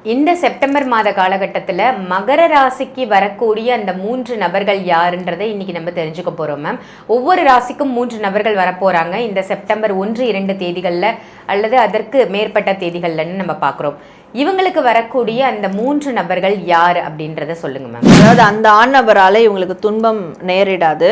இந்த செப்டம்பர் மாத காலகட்டத்தில் மகர ராசிக்கு வரக்கூடிய அந்த 3 நபர்கள் யாருன்றதை இன்னைக்கு நம்ம தெரிஞ்சுக்க போகிறோம் மேம். ஒவ்வொரு ராசிக்கும் 3 நபர்கள் வரப்போகிறாங்க இந்த செப்டம்பர் 1-2 தேதிகளில் அல்லது அதற்கு மேற்பட்ட தேதிகள்லன்னு நம்ம பார்க்குறோம். இவங்களுக்கு வரக்கூடிய அந்த 3 நபர்கள் யார் அப்படின்றத சொல்லுங்க மேம். அதாவது அந்த ஆண் நபரால் இவங்களுக்கு துன்பம் நேரிடாது,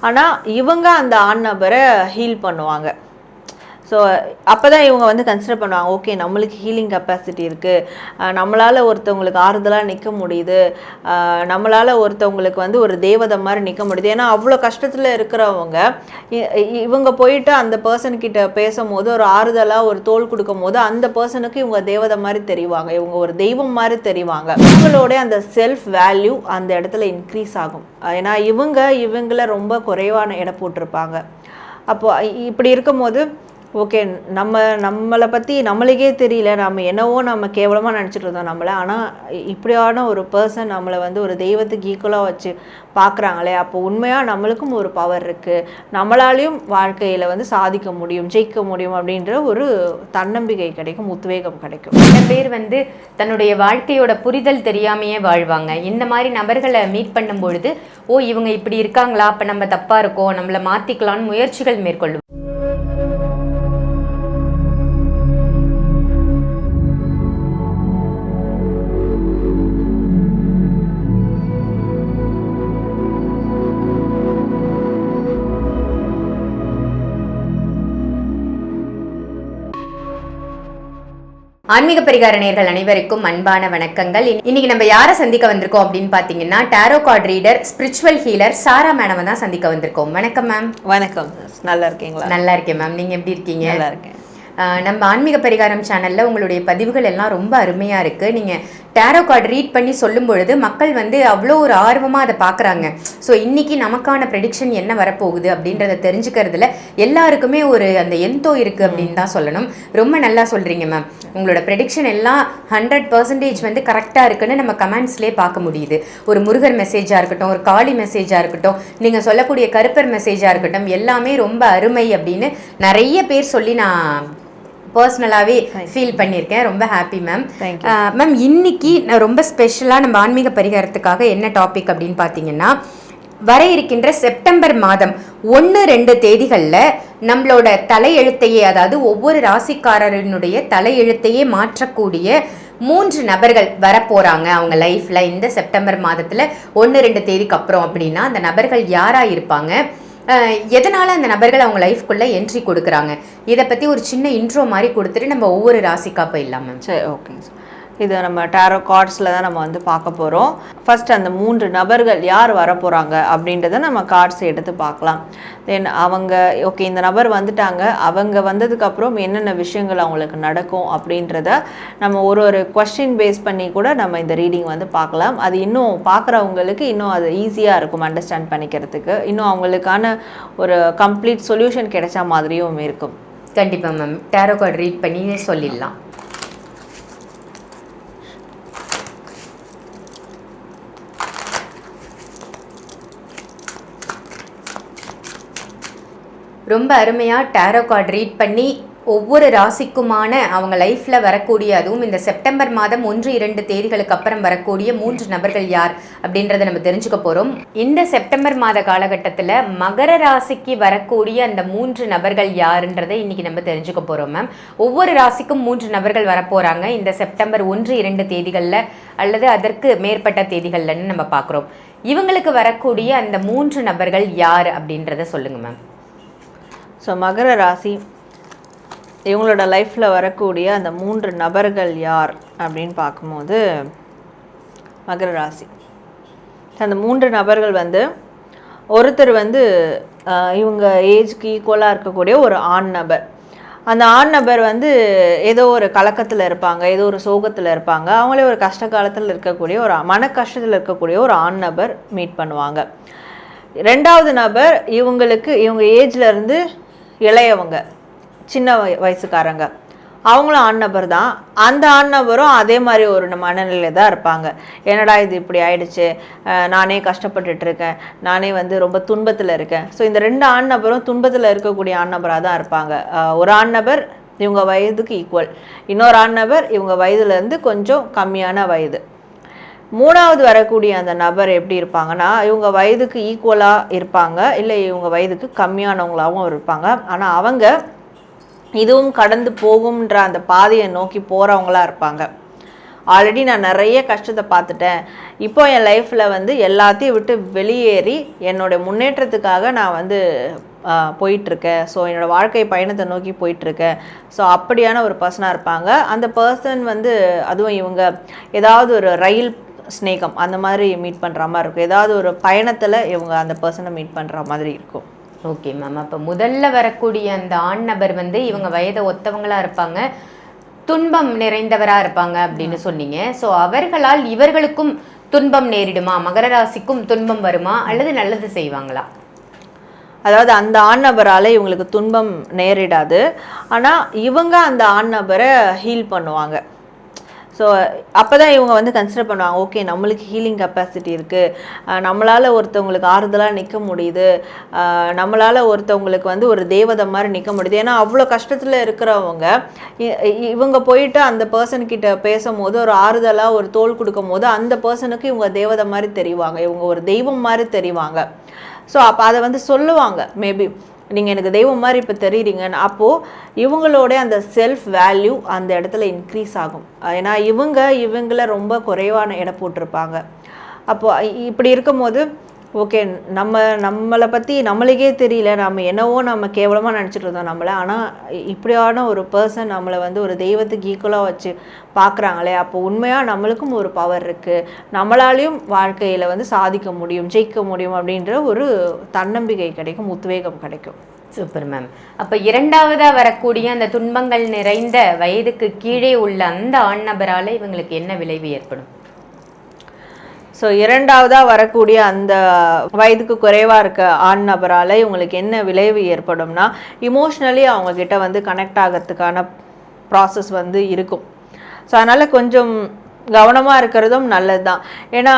ஆனால் இவங்க அந்த ஆண் நபரை ஹீல் பண்ணுவாங்க. ஸோ அப்போ தான் இவங்க வந்து கன்சிடர் பண்ணுவாங்க, ஓகே நம்மளுக்கு ஹீலிங் கெப்பாசிட்டி இருக்குது, நம்மளால் ஒருத்தவங்களுக்கு ஆறுதலாக நிற்க முடியுது, நம்மளால் ஒருத்தவங்களுக்கு வந்து ஒரு தேவதை மாதிரி நிற்க முடியுது. ஏன்னா அவ்வளோ கஷ்டத்தில் இருக்கிறவங்க இவங்க போயிட்டு அந்த பர்சன்கிட்ட பேசும்போது ஒரு ஆறுதலாக ஒரு தோள் கொடுக்கும் போது அந்த பர்சனுக்கு இவங்க தேவதை மாதிரி தெரிவாங்க, இவங்க ஒரு தெய்வம் மாதிரி தெரிவாங்க. இவங்களோட அந்த செல்ஃப் வேல்யூ அந்த இடத்துல இன்க்ரீஸ் ஆகும். ஏன்னா இவங்கள ரொம்ப குறைவான எடை போட்டிருப்பாங்க. அப்போது இப்படி இருக்கும்போது ஓகே நம்மளை பற்றி நம்மளுக்கே தெரியல, நம்ம கேவலமாக நினச்சிட்டு இருந்தோம் நம்மளை, ஆனால் இப்படியான ஒரு பர்சன் நம்மளை வந்து ஒரு தெய்வத்துக்கு ஈக்குவலாக வச்சு பார்க்குறாங்களே, அப்போ உண்மையாக நம்மளுக்கும் ஒரு பவர் இருக்குது, நம்மளாலையும் வாழ்க்கையில் வந்து சாதிக்க முடியும், ஜெயிக்க முடியும் அப்படின்ற ஒரு தன்னம்பிக்கை கிடைக்கும், உத்வேகம் கிடைக்கும். சில பேர் வந்து தன்னுடைய வாழ்க்கையோட புரிதல் தெரியாமையே வாழ்வாங்க. இந்த மாதிரி நபர்களை மீட் பண்ணும் பொழுது இவங்க இப்படி இருக்காங்களா, அப்போ நம்ம தப்பாக இருக்கோம், நம்மளை மாற்றிக்கலான்னு முயற்சிகள் மேற்கொள்ளும். ஆன்மீக பரிகார நேயர்கள் அனைவருக்கும் அன்பான வணக்கங்கள். இன்னைக்கு நம்ம யாரை சந்திக்க வந்திருக்கோம் அப்படின்னு பாத்தீங்கன்னா, tarot card reader, spiritual healer Sara madam தான் சந்திக்க வந்திருக்கோம். வணக்கம் மேம். வணக்கம். நல்லா இருக்கீங்களா? நல்லா இருக்கேன் மேம். நீங்க எப்படி இருக்கீங்க? நல்லா இருக்கேன். நம்ம ஆன்மீக பரிகாரம் சேனலில் உங்களுடைய பதிவுகள் எல்லாம் ரொம்ப அருமையாக இருக்குது. நீங்கள் டேரோ கார்டு ரீட் பண்ணி சொல்லும் பொழுது மக்கள் வந்து அவ்வளோ ஒரு ஆர்வமாக அதை பார்க்குறாங்க. ஸோ இன்றைக்கி நமக்கான ப்ரெடிக்ஷன் என்ன வரப்போகுது அப்படின்றத தெரிஞ்சுக்கிறதுல எல்லாருக்குமே ஒரு அந்த எந்தோ இருக்குது அப்படின்னு தான் சொல்லணும். ரொம்ப நல்லா சொல்கிறீங்க மேம். உங்களோட ப்ரெடிக்ஷன் எல்லாம் 100% வந்து கரெக்டாக இருக்குன்னு நம்ம கமெண்ட்ஸ்லேயே பார்க்க முடியுது. ஒரு முருகர் மெசேஜாக இருக்கட்டும், ஒரு காளி மெசேஜாக இருக்கட்டும், நீங்கள் சொல்லக்கூடிய கருப்பர் மெசேஜாக இருக்கட்டும், எல்லாமே ரொம்ப அருமை அப்படின்னு நிறைய பேர் சொல்லி நான் பர்சனலாகவே ஃபீல் பண்ணியிருக்கேன். ரொம்ப ஹாப்பி மேம். மேம், இன்னைக்கு ரொம்ப ஸ்பெஷலாக நம்ம ஆன்மீக பரிகாரத்துக்காக என்ன டாபிக் அப்படின்னு பார்த்தீங்கன்னா, வர இருக்கின்ற செப்டம்பர் மாதம் 1-2 தேதிகளில் நம்மளோட தலையெழுத்தையே, அதாவது ஒவ்வொரு ராசிக்காரரினுடைய தலையெழுத்தையே மாற்றக்கூடிய 3 நபர்கள் வரப்போகிறாங்க அவங்க லைஃப்பில் இந்த செப்டம்பர் மாதத்தில் 1-2 தேதிக்கு அப்புறம். அப்படின்னா அந்த நபர்கள் யாராக இருப்பாங்க, எதனால் அந்த நபர்கள் அவங்க லைஃப்குள்ளே என்ட்ரி கொடுக்குறாங்க, இதை பற்றி ஒரு சின்ன இன்ட்ரோ மாதிரி கொடுத்துட்டு நம்ம ஒவ்வொரு ராசிக்கா போயிடலாம் மேம். சரி, ஓகேங்க சார். இது நம்ம டாரோ கார்ட்ஸில் தான் நம்ம வந்து பார்க்க போகிறோம். ஃபர்ஸ்ட் அந்த 3 நபர்கள் யார் வரப்போகிறாங்க அப்படின்றத நம்ம கார்ட்ஸ் எடுத்து பார்க்கலாம். தென் அவங்க ஓகே இந்த நபர் வந்துட்டாங்க, அவங்க வந்ததுக்கப்புறம் என்னென்ன விஷயங்கள் அவங்களுக்கு நடக்கும் அப்படின்றத நம்ம ஒரு கொஸ்டின் பேஸ் பண்ணி கூட நம்ம இந்த ரீடிங் வந்து பார்க்கலாம். அது இன்னும் பார்க்குறவங்களுக்கு இன்னும் அது ஈஸியாக இருக்கும் அண்டர்ஸ்டாண்ட் பண்ணிக்கிறதுக்கு, இன்னும் அவங்களுக்கான ஒரு கம்ப்ளீட் சொல்யூஷன் கிடைச்ச மாதிரியும் இருக்கும். கண்டிப்பாக மேம். டாரோ கார்டு ரீட் பண்ணி சொல்லிடலாம். ரொம்ப அருமையாக டாரோ கார்டு ரீட் பண்ணி ஒவ்வொரு ராசிக்குமான அவங்க லைஃப்பில் வரக்கூடிய, அதுவும் இந்த செப்டம்பர் மாதம் 1-2 தேதிகளுக்கு அப்புறம் வரக்கூடிய 3 நபர்கள் யார் அப்படின்றத நம்ம தெரிஞ்சுக்க போகிறோம். இந்த செப்டம்பர் மாத காலகட்டத்தில் மகர ராசிக்கு வரக்கூடிய அந்த 3 நபர்கள் யாருன்றதை இன்றைக்கி நம்ம தெரிஞ்சுக்க போகிறோம் மேம். ஒவ்வொரு ராசிக்கும் 3 நபர்கள் வரப்போகிறாங்க இந்த செப்டம்பர் 1-2 தேதிகளில் அல்லது அதற்கு மேற்பட்ட தேதிகள்லன்னு நம்ம பார்க்குறோம். இவங்களுக்கு வரக்கூடிய அந்த 3 நபர்கள் யார் அப்படின்றத சொல்லுங்கள் மேம். ஸோ மகர ராசி, இவங்களோட லைஃப்பில் வரக்கூடிய அந்த 3 நபர்கள் யார் அப்படின்னு பார்க்கும்போது, மகர ராசி அந்த 3 நபர்கள் வந்து ஒருத்தர் வந்து இவங்க ஏஜ்க்கு ஈக்குவலாக இருக்கக்கூடிய ஒரு ஆண் நபர். அந்த ஆண் நபர் வந்து ஏதோ ஒரு கலக்கத்தில் இருப்பாங்க, ஏதோ ஒரு சோகத்தில் இருப்பாங்க, அவங்களே ஒரு கஷ்ட காலத்தில் இருக்கக்கூடிய ஒரு மன கஷ்டத்தில் இருக்கக்கூடிய ஒரு ஆண் நபர் மீட் பண்ணுவாங்க. 2வது நபர் இவங்க ஏஜ்லேருந்து இளையவங்க, சின்ன வயசுக்காரங்க, அவங்களும் ஆண் நபர் தான். அந்த ஆண் நபரும் அதே மாதிரி ஒரு மனநிலையில் தான் இருப்பாங்க. என்னடா இது இப்படி ஆயிடுச்சு, நானே கஷ்டப்பட்டுட்டு இருக்கேன், நானே வந்து ரொம்ப துன்பத்தில் இருக்கேன். ஸோ இந்த 2 ஆண் நபரும் துன்பத்தில் இருக்கக்கூடிய ஆண் நபராக தான் இருப்பாங்க. ஒரு ஆண் நபர் இவங்க வயதுக்கு ஈக்குவல். இன்னொரு ஆண் நபர் இவங்க வயதுலேருந்து கொஞ்சம் கம்மியான வயது. மூணாவது வரக்கூடிய அந்த நபர் எப்படி இருப்பாங்கன்னா, இவங்க வயதுக்கு ஈக்குவலாக இருப்பாங்க, இல்லை இவங்க வயதுக்கு கம்மியானவங்களாகவும் இருப்பாங்க. ஆனால் அவங்க இதுவும் கடந்து போகும்ன்ற அந்த பாதையை நோக்கி போகிறவங்களா இருப்பாங்க. ஆல்ரெடி நான் நிறைய கஷ்டத்தை பார்த்துட்டேன், இப்போ என் லைஃப்பில் வந்து எல்லாத்தையும் விட்டு வெளியேறி என்னோட முன்னேற்றத்துக்காக நான் வந்து போயிட்டுருக்கேன். ஸோ என்னோடய வாழ்க்கை பயணத்தை நோக்கி போயிட்டுருக்கேன். ஸோ அப்படியான ஒரு பர்சனாக இருப்பாங்க. அந்த பர்சன் வந்து அதுவும் இவங்க ஏதாவது ஒரு ரயில் ஸ்நேகம் அந்த மாதிரி மீட் பண்ணுற மாதிரி இருக்கும். ஏதாவது ஒரு பயணத்தில் இவங்க அந்த பர்சனை மீட் பண்ணுற மாதிரி இருக்கும். Okay ma'am. அப்போ முதல்ல வரக்கூடிய அந்த ஆண் நபர் வந்து இவங்க வயதை ஒத்தவங்களாக இருப்பாங்க, துன்பம் நிறைந்தவராக இருப்பாங்க அப்படின்னு சொன்னீங்க. ஸோ அவர்களால் இவர்களுக்கும் துன்பம் நேரிடுமா, மகர ராசிக்கும் துன்பம் வருமா, அல்லது நல்லது செய்வாங்களா? அதாவது அந்த ஆண் நபரால் இவங்களுக்கு துன்பம் நேரிடாது, ஆனால் இவங்க அந்த ஆண் நபரை ஹீல் பண்ணுவாங்க. ஸோ அப்போ தான் இவங்க வந்து கன்சிடர் பண்ணுவாங்க, ஓகே நம்மளுக்கு ஹீலிங் கெப்பாசிட்டி இருக்குது, நம்மளால் ஒருத்தவங்களுக்கு ஆறுதலாக நிற்க முடியுது, நம்மளால் ஒருத்தவங்களுக்கு வந்து ஒரு தேவதை மாதிரி நிற்க முடியுது. ஏன்னா அவ்வளோ கஷ்டத்தில் இருக்கிறவங்க இவங்க போயிட்டு அந்த பர்சன்கிட்ட பேசும்போது ஒரு ஆறுதலாக ஒரு தோள் கொடுக்கும் போது அந்த பர்சனுக்கு இவங்க தேவதை மாதிரி தெரிவாங்க, இவங்க ஒரு தெய்வம் மாதிரி தெரிவாங்க. ஸோ அப்போ அதை வந்து சொல்லுவாங்க, மேபி நீங்கள் எனக்கு தெய்வம் மாதிரி இப்போ தெரியுறீங்கன்னு. அப்போது இவங்களோட அந்த செல்ஃப் வேல்யூ அந்த இடத்துல இன்க்ரீஸ் ஆகும். ஏன்னா இவங்கள ரொம்ப குறைவான எடை போட்டிருப்பாங்க. அப்போது இப்படி இருக்கும்போது ஓகே நம்மளை பற்றி நம்மளுக்கே தெரியல, நம்ம கேவலமாக நினச்சிட்டு இருந்தோம் நம்மளை, ஆனால் இப்படியான ஒரு பர்சன் நம்மளை வந்து ஒரு தெய்வத்துக்கு ஈக்குவலாக வச்சு பார்க்குறாங்களே, அப்போ உண்மையாக நம்மளுக்கும் ஒரு பவர் இருக்குது, நம்மளாலையும் வாழ்க்கையில் வந்து சாதிக்க முடியும், ஜெயிக்க முடியும் அப்படின்ற ஒரு தன்னம்பிக்கை கிடைக்கும், உத்வேகம் கிடைக்கும். Super ma'am. அப்போ இரண்டாவதாக வரக்கூடிய அந்த துன்பங்கள் நிறைந்த வயதுக்கு கீழே உள்ள அந்த ஆண் நபரால் இவங்களுக்கு என்ன விளைவு ஏற்படும்? ஸோ இரண்டாவதாக வரக்கூடிய அந்த வயதுக்கு குறைவாக இருக்க ஆண் நபரால் இவங்களுக்கு என்ன விளைவு ஏற்படும்னா, இமோஷ்னலி அவங்கக்கிட்ட வந்து கனெக்ட் ஆகிறதுக்கான ப்ராசஸ் வந்து இருக்கும். ஸோ அதனால் கொஞ்சம் கவனமாக இருக்கிறதும் நல்லது தான். ஏன்னா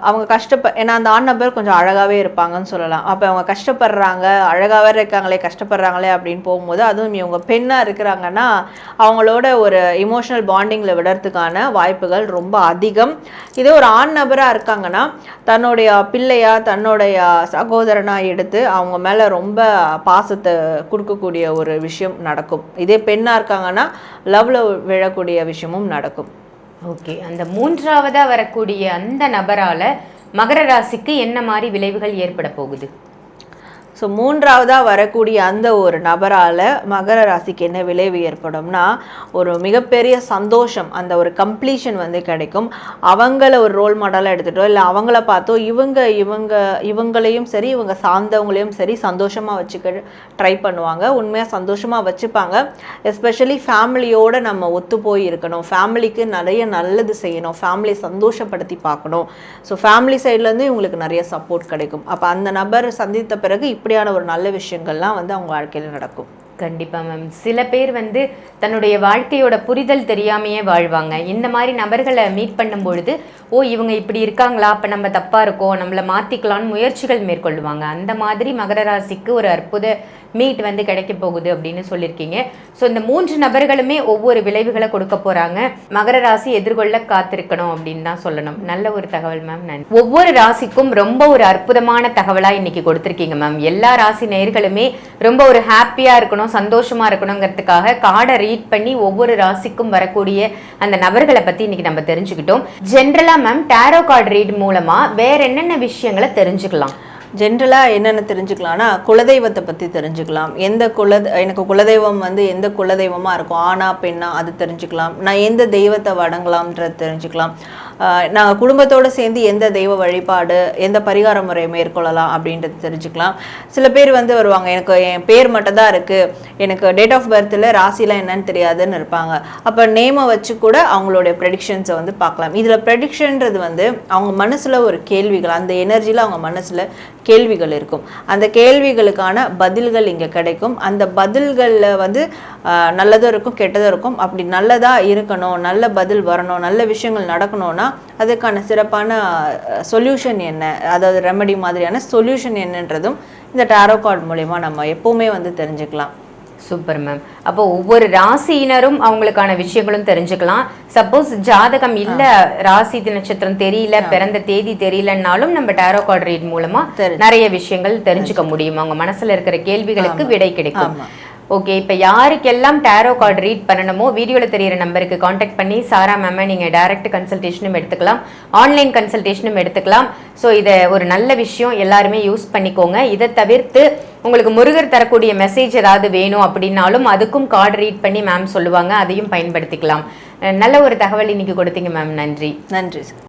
அவங்க ஏன்னா அந்த ஆண் நபர் கொஞ்சம் அழகாகவே இருப்பாங்கன்னு சொல்லலாம். அப்போ அவங்க கஷ்டப்படுறாங்க, அழகாகவே இருக்காங்களே, கஷ்டப்படுறாங்களே அப்படின்னு போகும்போது, அதுவும் இவங்க பெண்ணாக இருக்கிறாங்கன்னா அவங்களோட ஒரு இமோஷனல் பாண்டிங்கில் விடுறதுக்கான வாய்ப்புகள் ரொம்ப அதிகம். இதே ஒரு ஆண் நபராக இருக்காங்கன்னா தன்னுடைய பிள்ளையா தன்னுடைய சகோதரனாக எடுத்து அவங்க மேலே ரொம்ப பாசத்தை கொடுக்கக்கூடிய ஒரு விஷயம் நடக்கும். இதே பெண்ணாக இருக்காங்கன்னா லவ்ல விழக்கூடிய விஷயமும் நடக்கும். ஓகே. அந்த மூன்றாவதாக வரக்கூடிய அந்த நபரால் மகர ராசிக்கு என்ன மாதிரி விளைவுகள் ஏற்பட போகுது? ஸோ மூன்றாவதாக வரக்கூடிய அந்த ஒரு நபரால் மகர ராசிக்கு என்ன விளைவு ஏற்படும்னா, ஒரு மிகப்பெரிய சந்தோஷம், அந்த ஒரு கம்ப்ளீஷன் வந்து கிடைக்கும். அவங்கள ஒரு ரோல் மாடலாக எடுத்துகிட்டோ இல்லை அவங்கள பார்த்தோ இவங்களையும் சரி இவங்க சார்ந்தவங்களையும் சரி சந்தோஷமாக வச்சுக்க ட்ரை பண்ணுவாங்க. உண்மையாக சந்தோஷமாக வச்சுப்பாங்க. எஸ்பெஷலி ஃபேமிலியோடு நம்ம ஒத்து போய் இருக்கணும், ஃபேமிலிக்கு நிறைய நல்லது செய்யணும், ஃபேமிலியை சந்தோஷப்படுத்தி பார்க்கணும். ஸோ ஃபேமிலி சைட்லேருந்து இவங்களுக்கு நிறைய சப்போர்ட் கிடைக்கும். அப்போ அந்த நபர் சந்தித்த பிறகு இப்படியான ஒரு நல்ல விஷயங்கள்லாம் வந்து அவங்க வாழ்க்கையில் நடக்கும். கண்டிப்பாக மேம். சில பேர் வந்து தன்னுடைய வாழ்க்கையோட புரிதல் தெரியாமையே வாழ்வாங்க. இந்த மாதிரி நபர்களை மீட் பண்ணும் பொழுது, ஓ இவங்க இப்படி இருக்காங்களா, அப்போ நம்ம தப்பாக இருக்கோம், நம்மளை மாற்றிக்கலான்னு முயற்சிகள் மேற்கொள்ளுவாங்க. அந்த மாதிரி மகர ராசிக்கு ஒரு அற்புத மீட் வந்து கிடைக்க போகுது அப்படின்னு சொல்லியிருக்கீங்க. ஸோ இந்த 3 நபர்களுமே ஒவ்வொரு விளைவுகளை கொடுக்க போகிறாங்க. மகர ராசி எதிர்கொள்ள காத்திருக்கணும் அப்படின்னு தான் சொல்லணும். நல்ல ஒரு தகவல் மேம். நன்றி. ஒவ்வொரு ராசிக்கும் ரொம்ப ஒரு அற்புதமான தகவலாக இன்னைக்கு கொடுத்துருக்கீங்க மேம். எல்லா ராசி நேயர்களுமே ரொம்ப ஒரு ஹாப்பியாக இருக்கணும், சந்தோஷமாக இருக்கணுங்கிறதுக்காக கார்டை ரீட் பண்ணி ஒவ்வொரு ராசிக்கும் வரக்கூடிய அந்த நபர்களை பற்றி இன்னைக்கு நம்ம தெரிஞ்சுக்கிட்டோம். ஜென்ரலாக மேம் டேரோ கார்டு ரீட் மூலமாக வேற என்னென்ன விஷயங்களை தெரிஞ்சுக்கலாம்? ஜென்ரலாக என்னென்ன தெரிஞ்சுக்கலாம்னா, குலதெய்வத்தை பற்றி தெரிஞ்சுக்கலாம். எனக்கு குலதெய்வம் வந்து எந்த குலதெய்வமாக இருக்கும், ஆணா பெண்ணா, அது தெரிஞ்சுக்கலாம். நான் எந்த தெய்வத்தை வணங்கலாம்ன்றது தெரிஞ்சுக்கலாம். நாங்கள் குடும்பத்தோடு சேர்ந்து எந்த தெய்வ வழிபாடு, எந்த பரிகார முறையை மேற்கொள்ளலாம் அப்படின்றது தெரிஞ்சுக்கலாம். சில பேர் வந்து வருவாங்க, எனக்கு என் பேர் மட்டும் தான் இருக்குது, எனக்கு டேட் ஆஃப் பர்த்தில் ராசிலாம் என்னன்னு தெரியாதுன்னு இருப்பாங்க. அப்போ நேமை வச்சு கூட அவங்களுடைய ப்ரெடிக்ஷன்ஸை வந்து பார்க்கலாம். இதில் ப்ரெடிக்ஷன்றது வந்து அவங்க மனசில் ஒரு கேள்விகள், அந்த எனர்ஜியில் அவங்க மனசில் கேள்விகள் இருக்கும். அந்த கேள்விகளுக்கான பதில்கள் இங்கே கிடைக்கும். அந்த பதில்களில் வந்து நல்லதும் இருக்கும் கெட்டதும் இருக்கும். அப்படி நல்லதாக இருக்கணும், நல்ல பதில் வரணும், நல்ல விஷயங்கள் நடக்கணும்னா அதுக்கான சிறப்பான சொல்யூஷன் என்ன, அதாவது ரெமெடி மாதிரியான சொல்யூஷன் என்னன்றதும் இந்த டாரோ கார்டு மூலமா நம்ம எப்பவுமே வந்து தெரிஞ்சுக்கலாம். Super ma'am. அப்போ ஒவ்வொரு ராசியினரும் அவங்களுக்கான விஷயங்களும் தெரிஞ்சுக்கலாம். சப்போஸ் ஜாதகம் இல்ல, ராசி நட்சத்திரம் தெரியல, பிறந்த தேதி தெரியலன்னாலும் நம்ம டேரோ கார்டு ரீட் மூலமா நிறைய விஷயங்கள் தெரிஞ்சுக்க முடியும். அவங்க மனசுல இருக்கிற கேள்விகளுக்கு விடை கிடைக்கும். ஓகே, இப்போ யாருக்கெல்லாம் டேரோ கார்டு ரீட் பண்ணணுமோ வீடியோவில் தெரியிற நம்பருக்கு காண்டாக்ட் பண்ணி சாரா மேம் நீங்கள் டைரக்ட் கன்சல்டேஷனும் எடுத்துக்கலாம், ஆன்லைன் கன்சல்டேஷனும் எடுத்துக்கலாம். ஸோ இதை ஒரு நல்ல விஷயம், எல்லாருமே யூஸ் பண்ணிக்கோங்க. இதை தவிர்த்து உங்களுக்கு முருகர் தரக்கூடிய மெசேஜ் ஏதாவது வேணும் அப்படின்னாலும் அதுக்கும் கார்டு ரீட் பண்ணி மேம் சொல்லுவாங்க, அதையும் பயன்படுத்திக்கலாம். நல்ல ஒரு தகவல் இன்னைக்கு கொடுத்தீங்க மேம். நன்றி. நன்றி சார்.